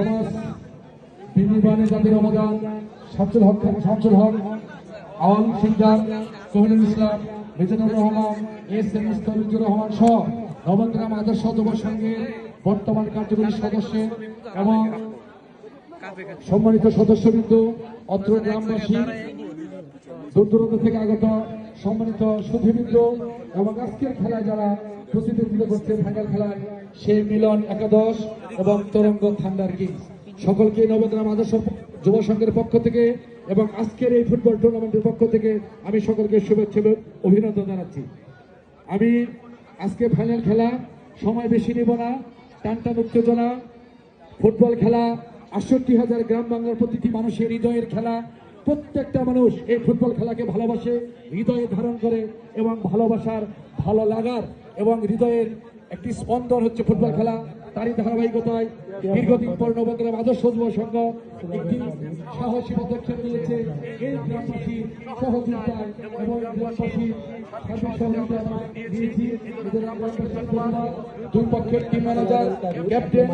সমাজ বিনির্মাণে যাদের অবদান, শামসুল হক, আওয়াল সিকদার, সোহেনুল ইসলাম, মিজানুর রহমান, এস.এম. মুস্তাফিজুর রহমান সহ নবগ্রাম আদর্শ যুব সংঘের বর্তমান কার্যকরী সদস্য এবং সম্মানিত সদস্যবৃন্দ, অত্র গ্রামবাসী, দূর দূরান্ত থেকে আগত সম্মানিত সুধীবৃন্দ এবং আজকের খেলায় যারা প্রতিদ্বন্দ্বিতা করছে ফাইনাল খেলায় সে মিলন একাদশ এবং তরঙ্গ থান্ডার কিংস, সকলকে নবগ্রাম আদর্শ যুব সংঘের পক্ষ থেকে এবং আজকের এই ফুটবল টুর্নামেন্টের পক্ষ থেকে আমি সকলকে শুভেচ্ছা অভিনন্দন জানাচ্ছি। আমি আজকে ফাইনাল খেলা সময় বেশি নেব না, টানটান উত্তেজনা, ফুটবল খেলা ৬৮,০০০ গ্রাম বাংলার প্রতিটি মানুষের হৃদয়ের খেলা। প্রত্যেকটা মানুষ এই ফুটবল খেলাকে ভালোবাসে, হৃদয়ে ধারণ করে এবং ভালোবাসার, ভালো লাগার এবং হৃদয়ের একটি স্পন্দন হচ্ছে ফুটবল খেলা। তারই ধারাবাহিকতায় দীর্ঘদিন পর নবগ্রাম আদর্শ যুব সংঘ একটি সাহসী পদক্ষেপ নিয়েছে। এই গ্রামবাসী সহযোগিতায় এবং গ্রামবাসী দিয়েছি। দুই পক্ষের টিম ম্যানেজার, ক্যাপ্টেন